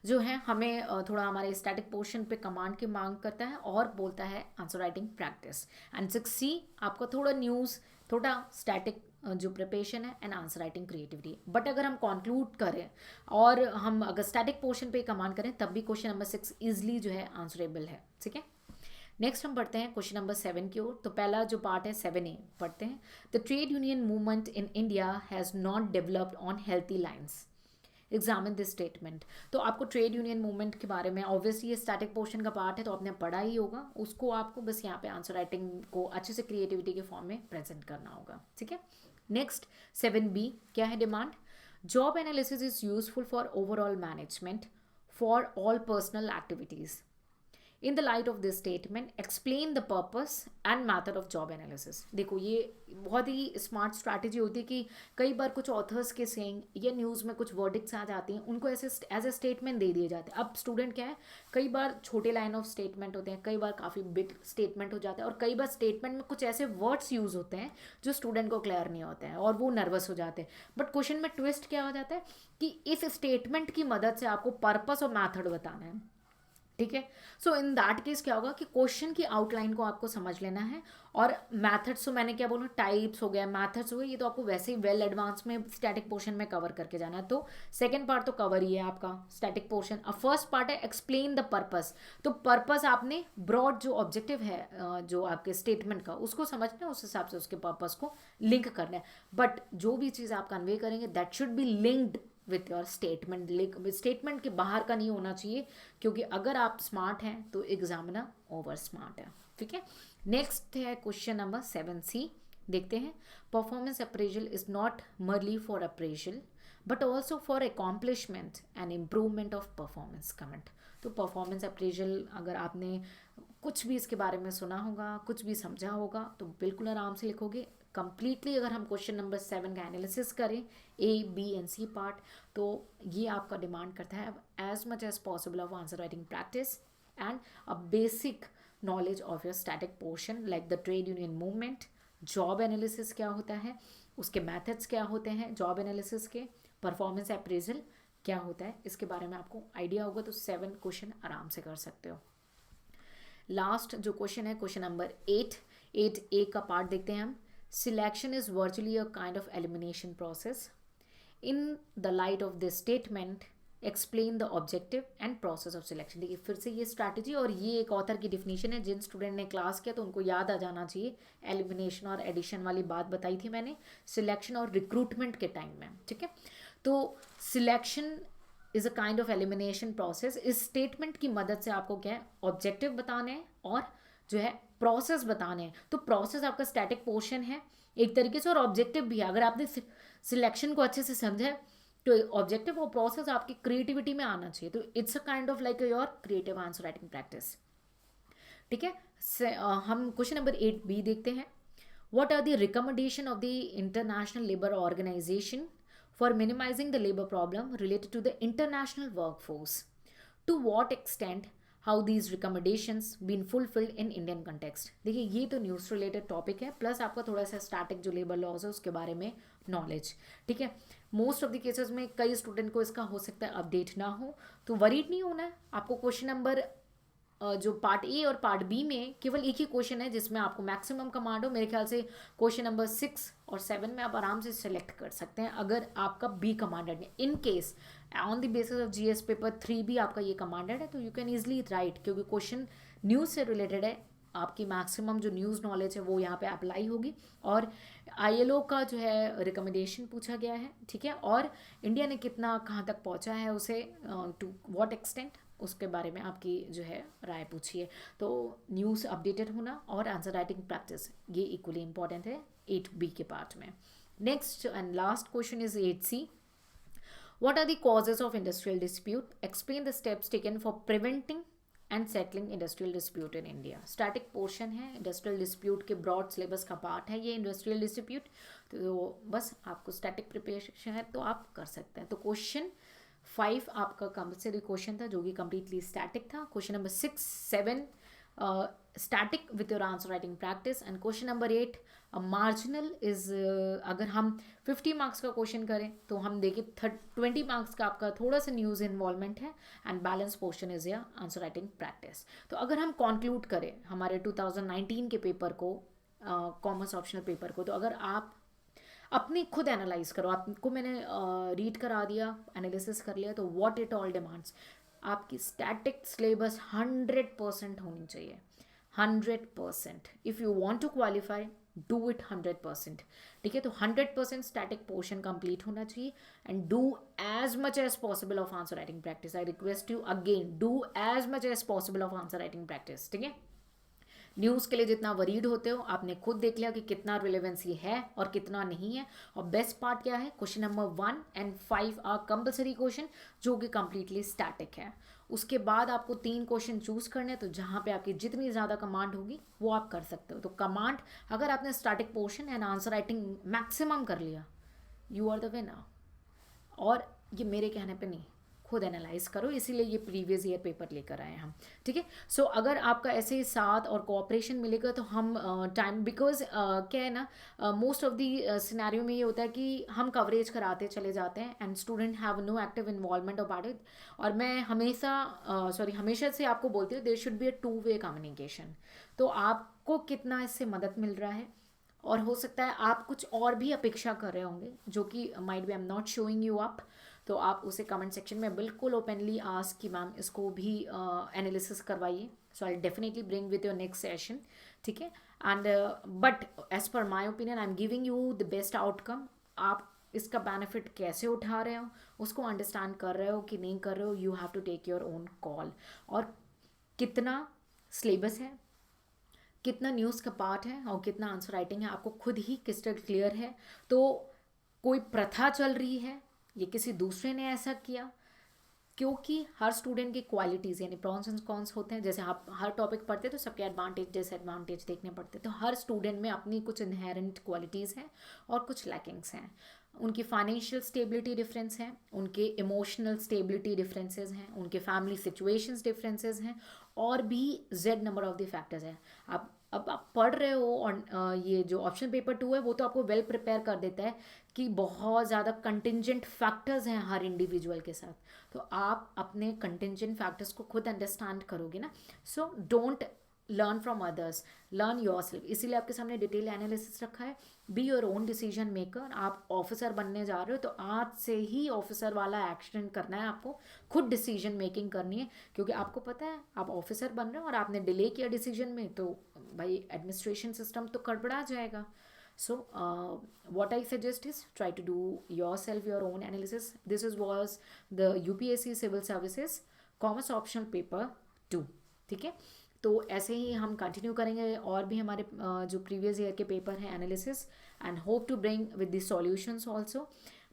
Speaker 1: जो है हमें थोड़ा हमारे स्टैटिक पोर्शन पे कमांड की मांग करता है और बोलता है answer writing practice. And 6C आपका थोड़ा न्यूज़, थोड़ा स्टैटिक जो प्रिपरेशन है and answer writing creativity. But अगर हम कंक्लूड करें और हम अगर स्टैटिक पोर्शन पे कमांड करें तब भी क्वेश्चन नंबर 6 इजिली जो है आंसरेबल है, ठीक है। नेक्स्ट हम पढ़ते हैं क्वेश्चन नंबर 7 की ओर। तो पहला जो पार्ट है 7A पढ़ते हैं। The trade union movement in India has not developed on healthy lines, examine this statement. तो आपको ट्रेड यूनियन मूवमेंट के बारे में ऑब्वियसली ये स्टैटिक पोर्शन का पार्ट है तो आपने पढ़ा ही होगा, उसको आपको बस यहाँ पे आंसर राइटिंग को अच्छे से क्रिएटिविटी के फॉर्म में प्रेजेंट करना होगा, ठीक है। नेक्स्ट 7B क्या है demand, job analysis is useful for overall management for all personal activities. In the light of this statement explain the purpose and method of job analysis. देखो ये बहुत ही स्मार्ट स्ट्रैटेजी होती है कि कई बार कुछ ऑथर्स के सेइंग या न्यूज़ में कुछ वर्डिक्ट्स आ जाती हैं, उनको ऐसे एज ए स्टेटमेंट दे दिए जाते हैं। अब स्टूडेंट क्या है, कई बार छोटे लाइन ऑफ स्टेटमेंट होते हैं, कई बार काफ़ी बिग स्टेटमेंट हो जाता है, और कई बार स्टेटमेंट में कुछ ऐसे वर्ड्स यूज़ होते हैं जो स्टूडेंट को क्लियर नहीं होते हैं और वो नर्वस हो जाते हैं। बट क्वेश्चन में ट्विस्ट क्या हो जाता है कि इस स्टेटमेंट की मदद से आपको पर्पस और मैथड बताना है, ठीक है। सो इन दैट केस क्या होगा कि क्वेश्चन की आउटलाइन को आपको समझ लेना है, और मैथड्स तो मैंने क्या बोला, टाइप्स हो गया, मैथड्स हो गए, ये तो आपको वैसे ही वेल एडवांस में स्टैटिक पोर्शन में कवर करके जाना है। तो सेकंड पार्ट तो कवर ही है आपका स्टैटिक पोर्शन। अब फर्स्ट पार्ट है एक्सप्लेन द पर्पस। तो पर्पस आपने ब्रॉड जो ऑब्जेक्टिव है जो आपके स्टेटमेंट का उसको समझना है, उस हिसाब से उसके पर्पस को लिंक करना है। बट जो भी चीज़ आप कन्वे करेंगे that should be linked with your statement. Statement के बाहर का नहीं होना चाहिए, क्योंकि अगर आप स्मार्ट हैं तो एग्जामिनर ओवर स्मार्ट है, ठीक है। नेक्स्ट है क्वेश्चन नंबर 7C, देखते हैं। Performance appraisal is not merely for appraisal but also for accomplishment and improvement of performance, comment. तो परफॉर्मेंस अप्रेजल अगर आपने कुछ भी इसके बारे में सुना होगा, कुछ भी समझा होगा, तो बिल्कुल आराम से लिखोगे। कंप्लीटली अगर हम क्वेश्चन नंबर 7 का एनालिसिस करें A, B and C part, तो ये आपका डिमांड करता है as much as possible of answer writing practice and a basic knowledge of your static portion like the trade union movement, job analysis क्या होता है, उसके मैथड्स क्या होते हैं जॉब एनालिसिस के, परफॉर्मेंस अप्रेजल क्या होता है, इसके बारे में आपको आइडिया होगा तो 7 क्वेश्चन आराम से कर सकते हो। लास्ट जो क्वेश्चन है क्वेश्चन नंबर 8A का पार्ट देखते हैं हम। Selection is virtually a kind of elimination process. In the light of this statement, explain the objective and process of selection. देखिए फिर से ये स्ट्रैटेजी और ये एक ऑथर की डिफिनीशन है, जिन स्टूडेंट ने क्लास किया तो उनको याद आ जाना चाहिए। एलिमिनेशन और एडिशन वाली बात बताई थी मैंने सिलेक्शन और रिक्रूटमेंट के टाइम में, ठीक है। तो selection is a kind of elimination process. इस स्टेटमेंट की मदद से आपको क्या है, ऑब्जेक्टिव बताने हैं और जो है प्रोसेस बताने हैं। तो प्रोसेस आपका स्टैटिक पोर्शन है एक तरीके से और ऑब्जेक्टिव भी है। अगर आपने सिलेक्शन को अच्छे से समझा है तो ऑब्जेक्टिव और प्रोसेस आपकी क्रिएटिविटी में आना चाहिए। तो it's a kind of like your creative answer writing practice, ठीक है। हम क्वेश्चन नंबर 8B देखते हैं। What are the recommendation of the international labour organisation for minimising the labour problem related to the international workforce, to what extent how these recommendations been fulfilled in Indian context. देखिए ये तो न्यूज़ रिलेटेड टॉपिक है, प्लस आपका थोड़ा सा स्टैटिक जो लेबर लॉज है उसके बारे में नॉलेज, ठीक है। मोस्ट ऑफ द केसेस में कई स्टूडेंट को इसका हो सकता है अपडेट ना हो, तो वरीड नहीं होना है। आपको क्वेश्चन नंबर जो पार्ट ए और पार्ट बी में केवल एक ही क्वेश्चन है जिसमें आपको मैक्सिमम कमांड हो। मेरे ख्याल से क्वेश्चन नंबर 6 और 7 में आप आराम से सेलेक्ट कर सकते हैं अगर आपका बी कमांडेड है। In case on the basis of GS paper 3 भी आपका ये कमांडेड है तो यू कैन ईजिली राइट, क्योंकि क्वेश्चन न्यूज़ से रिलेटेड है, आपकी मैक्सिमम जो न्यूज़ नॉलेज है वो यहाँ पे अप्लाई होगी। और आईएलओ का जो है रिकमेंडेशन पूछा गया है, ठीक है, और इंडिया ने कितना कहाँ तक पहुँचा है उसे, टू व्हाट एक्सटेंट, उसके बारे में आपकी जो है राय पूछिए। तो न्यूज़ अपडेटेड होना और आंसर राइटिंग प्रैक्टिस ये इक्वली इंपॉर्टेंट है 8B के पार्ट में। Next and last question is 8C. What are the causes of industrial dispute? Explain the steps taken for preventing and settling industrial dispute in India. Static portion है, industrial dispute के broad syllabus का part है ये industrial dispute, तो बस आपको static preparation है तो आप कर सकते हैं। तो क्वेश्चन 5 आपका कंपल्सरी क्वेश्चन था जो कि कम्प्लीटली स्टैटिक था। Question number 6, 7 static with your answer writing practice, and question number 8 marginal is, अगर हम 50 मार्क्स का क्वेश्चन करें तो हम देखें 20 मार्क्स का आपका थोड़ा सा न्यूज़ इन्वॉल्वमेंट है, एंड बैलेंस पोर्शन इज या आंसर राइटिंग प्रैक्टिस। तो अगर हम कंक्लूड करें हमारे 2019 के पेपर को, कॉमर्स ऑप्शनल पेपर को, तो अगर आप अपनी खुद एनालाइज करो, आपको मैंने रीड करा दिया, एनालिसिस कर लिया, तो व्हाट इट ऑल डिमांड्स, आपकी स्टैटिक सिलेबस 100% होनी चाहिए, 100%। If you want to qualify do it 100%, ठीक है। तो 100% स्टैटिक पोर्शन कंप्लीट होना चाहिए, and do as much as possible of answer writing practice. I request you again, do as much as possible of answer writing practice, ठीक है। न्यूज़ के लिए जितना वरीड होते हो आपने खुद देख लिया कि कितना रिलेवेंसी है और कितना नहीं है। और बेस्ट पार्ट क्या है, question number 1 and 5 are compulsory question जो कि कंप्लीटली स्टैटिक है। उसके बाद आपको 3 क्वेश्चन चूज करने, तो जहाँ पे आपकी जितनी ज़्यादा कमांड होगी वो आप कर सकते हो। तो कमांड, अगर आपने static portion and answer writing maximum कर लिया, यू आर द विनर। और ये मेरे कहने पे नहीं, खुद एनालाइज करो, इसीलिए ये प्रीवियस ईयर पेपर लेकर आए हम, ठीक है। सो अगर आपका ऐसे ही साथ और कोऑपरेशन मिलेगा तो हम टाइम, बिकॉज क्या है ना, मोस्ट ऑफ दी सिनेरियो में ये होता है कि हम कवरेज कराते चले जाते हैं and student have no active involvement about it. और मैं हमेशा से आपको बोलती हूँ there should be a 2-way communication. तो आपको कितना इससे मदद मिल रहा है, और हो सकता है आप कुछ और भी अपेक्षा कर रहे होंगे जो कि might be I am not showing you up, तो आप उसे कमेंट सेक्शन में बिल्कुल ओपनली आस्क कि मैम इसको भी एनालिसिस करवाइए। So I definitely bring with your next session, ठीक है। And but as per my opinion I am giving you the best outcome. आप इसका बेनिफिट कैसे उठा रहे हो, उसको अंडरस्टैंड कर रहे हो कि नहीं कर रहे हो, you have to take your own call. और कितना सिलेबस है, कितना न्यूज़ का पार्ट है और कितना आंसर राइटिंग है, आपको खुद ही क्रिस्टल क्लियर है। तो कोई प्रथा चल रही है, ये किसी दूसरे ने ऐसा किया, क्योंकि हर स्टूडेंट की क्वालिटीज़ यानी प्रॉन्स एंड कॉन्स होते हैं। जैसे आप हर टॉपिक पढ़ते तो सबके एडवांटेज डिसएडवांटेज देखने पड़ते, तो हर स्टूडेंट में अपनी कुछ इनहेरेंट क्वालिटीज़ हैं और कुछ लैकिंग्स हैं। उनकी फाइनेंशियल स्टेबिलिटी डिफरेंस है, उनके इमोशनल स्टेबिलिटी डिफरेंसेस हैं, उनके फैमिली सिचुएशंस डिफरेंसेस हैं, और भी Z number of the factors हैं। अब आप पढ़ रहे हो, और ये जो ऑप्शन पेपर 2 है वो तो आपको वेल प्रिपेयर कर देता है कि बहुत ज़्यादा कंटिंजेंट फैक्टर्स हैं हर इंडिविजुअल के साथ। तो आप अपने कंटिंजेंट फैक्टर्स को खुद अंडरस्टैंड करोगे ना। So don't learn from others, learn yourself. इसीलिए आपके सामने डिटेल एनालिसिस रखा है। Be your own decision maker. आप ऑफिसर बनने जा रहे हो तो आज से ही ऑफिसर वाला एक्शन करना है आपको, खुद डिसीजन मेकिंग करनी है, क्योंकि आपको पता है आप ऑफिसर बन रहे हो और आपने डिले किया डिसीजन में तो भाई एडमिनिस्ट्रेशन सिस्टम तो गड़बड़ा जाएगा। So what I suggest is try to do yourself your own analysis. This was the UPSC Civil Services Commerce Optional Paper 2, ठीक है। तो ऐसे ही हम कंटिन्यू करेंगे और भी हमारे जो प्रीवियस ईयर के पेपर हैं analysis, and hope to bring with the solutions also,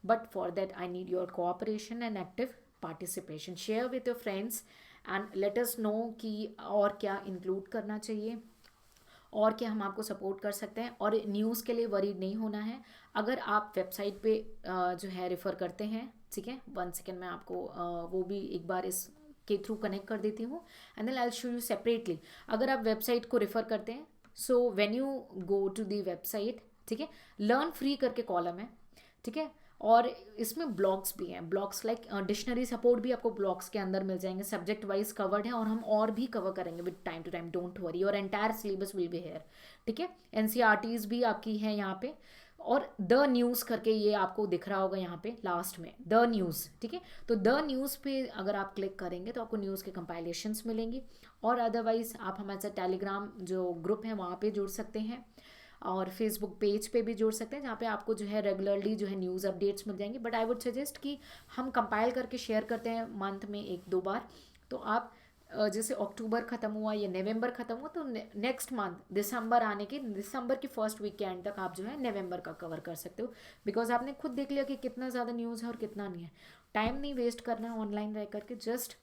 Speaker 1: but for that I need your cooperation and active participation. Share with your friends and let us know कि और क्या इंक्लूड करना चाहिए और क्या हम आपको सपोर्ट कर सकते हैं। और न्यूज़ के लिए वरीड नहीं होना है। अगर आप वेबसाइट पे जो है रेफ़र करते हैं, ठीक है, 1 सेकेंड मैं आपको वो भी एक बार इस के थ्रू कनेक्ट कर देती हूँ, and then I will show you separately. अगर आप वेबसाइट को रेफ़र करते हैं, so when you go to the website, ठीक है, लर्न फ्री करके कॉलम है, ठीक है, और इसमें ब्लॉक्स भी हैं, ब्लॉक्स लाइक डिक्शनरी सपोर्ट भी आपको ब्लॉक्स के अंदर मिल जाएंगे, सब्जेक्ट वाइज कवर्ड है और हम और भी कवर करेंगे with time to time, don't worry, और entire syllabus will be here, ठीक है। एनसीईआरटीज भी आपकी है यहाँ पे, और द न्यूज़ करके ये आपको दिख रहा होगा यहाँ पे लास्ट में, द न्यूज़, ठीक है। तो द न्यूज़ पे अगर आप क्लिक करेंगे तो आपको न्यूज़ के कंपाइलेशंस मिलेंगी, और अदरवाइज आप हमारे साथ टेलीग्राम जो ग्रुप है वहाँ पे जुड़ सकते हैं, और फेसबुक पेज पे भी जुड़ सकते हैं, जहाँ पे आपको जो है रेगुलरली जो है न्यूज़ अपडेट्स मिल जाएंगे। बट आई वुड सजेस्ट कि हम कंपाइल करके शेयर करते हैं मंथ में 1-2 बार, तो आप जैसे अक्टूबर ख़त्म हुआ या नवंबर ख़त्म हुआ तो नेक्स्ट मंथ दिसंबर आने के, दिसंबर की फर्स्ट वीक के एंड तक आप जो है नवंबर का कवर कर सकते हो, बिकॉज आपने खुद देख लिया कि कितना ज़्यादा न्यूज़ है और कितना नहीं है। टाइम नहीं वेस्ट करना है ऑनलाइन रह करके, जस्ट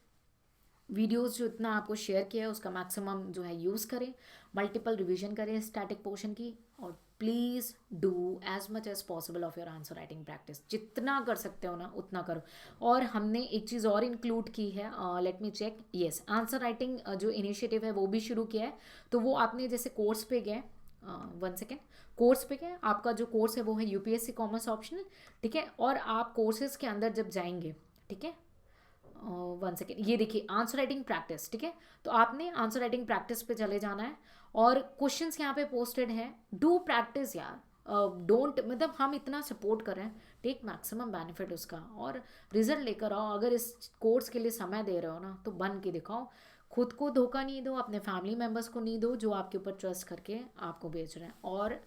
Speaker 1: वीडियोस जो इतना आपको शेयर किया है उसका मैक्सिमम जो है यूज़ करें, मल्टीपल रिवीजन करें स्टैटिक पोर्शन की, और please do as much as possible of your answer writing practice, जितना कर सकते हो ना उतना करो। और हमने एक चीज़ और इंक्लूड की है, let me check, yes, answer writing जो इनिशिएटिव है वो भी शुरू किया है। तो वो आपने जैसे कोर्स पे गए, 1 सेकेंड, कोर्स पे गए, आपका जो कोर्स है वो है यूपीएससी कॉमर्स ऑप्शनल, ठीक है। और आप कोर्सेज के अंदर जब जाएंगे, ठीक है, 1 सेकेंड, ये देखिए आंसर राइटिंग प्रैक्टिस, ठीक है। तो आपने आंसर राइटिंग प्रैक्टिस पे चले जाना है, और क्वेश्चंस यहाँ पे पोस्टेड हैं, डू प्रैक्टिस यार, डोंट, मतलब हम इतना सपोर्ट कर रहे हैं, टेक मैक्सिमम बेनिफिट उसका, और रिजल्ट लेकर आओ। अगर इस कोर्स के लिए समय दे रहे हो ना तो बन के दिखाओ, खुद को धोखा नहीं दो, अपने फैमिली मेम्बर्स को नहीं दो जो आपके ऊपर ट्रस्ट करके आपको भेज रहे हैं। और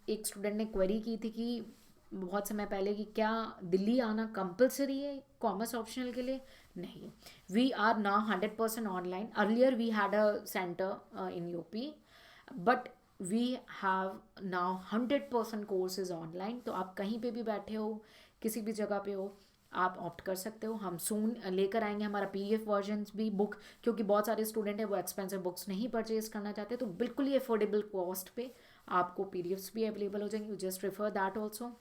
Speaker 1: एक स्टूडेंट ने क्वेरी की थी कि बहुत समय पहले कि क्या दिल्ली आना कंपलसरी है कॉमर्स ऑप्शनल के लिए, नहीं, we are now 100% online, earlier we had a centre in UP, but we have now 100% courses online. तो आप कहीं पे भी बैठे हो, किसी भी जगह पे हो, आप ऑप्ट कर सकते हो। हम सून लेकर आएंगे हमारा पीडीएफ वर्जन भी, बुक, क्योंकि बहुत सारे स्टूडेंट हैं वो एक्सपेंसिव बुक्स नहीं परचेज करना चाहते, तो बिल्कुल ही अफोर्डेबल कॉस्ट पे आपको पीडीएफ्स भी अवेलेबल हो जाएंगे, you just refer that also,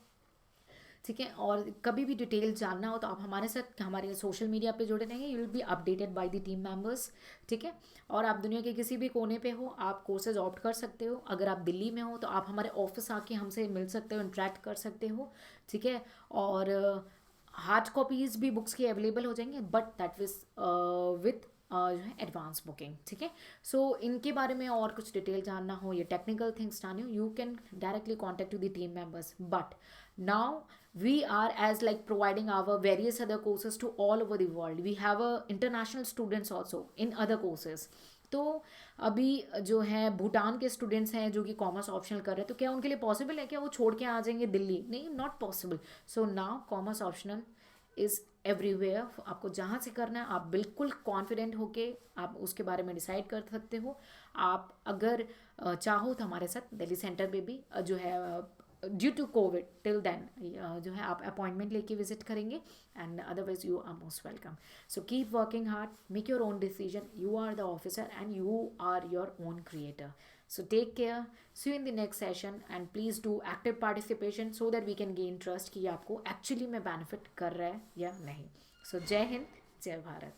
Speaker 1: ठीक है। और कभी भी डिटेल जानना हो तो आप हमारे साथ हमारे सोशल मीडिया पे जुड़े रहेंगे, you will be updated by the team members, ठीक है। और आप दुनिया के किसी भी कोने पे हो, आप कोर्सेज ऑप्ट कर सकते हो। अगर आप दिल्ली में हो तो आप हमारे ऑफिस आके हमसे मिल सकते हो, इंटरेक्ट कर सकते हो, ठीक है। और हार्ड कॉपीज़ भी बुक्स की अवेलेबल हो जाएंगे, बट दैट विज विथ जो है एडवांस बुकिंग, ठीक है। सो इनके बारे में और कुछ डिटेल जानना हो या टेक्निकल थिंग्स जानने हो, you can directly contact to the team members, but now we are as like providing our various other courses to all over the world. We have international students also in other courses. तो अभी जो है भूटान के स्टूडेंट्स हैं जो कि कॉमर्स ऑप्शनल कर रहे हैं, तो क्या उनके लिए पॉसिबल है क्या वो छोड़ के आ जाएंगे दिल्ली, नहीं, not possible. So now commerce optional is everywhere, आपको जहाँ से करना है आप बिल्कुल कॉन्फिडेंट होके आप उसके बारे में डिसाइड कर सकते हो। आप अगर चाहो तो हमारे साथ दिल्ली सेंटर पे भी जो है due to Covid till then जो है आप अपॉइंटमेंट लेके विजिट करेंगे, and otherwise you are most welcome. So keep working hard, make your own decision, you are the officer and you are your own creator. So take care, see you in the next session, and please do active participation so that we can gain trust कि आपको actually में benefit कर रहा है या नहीं. So जय हिंद, जय भारत.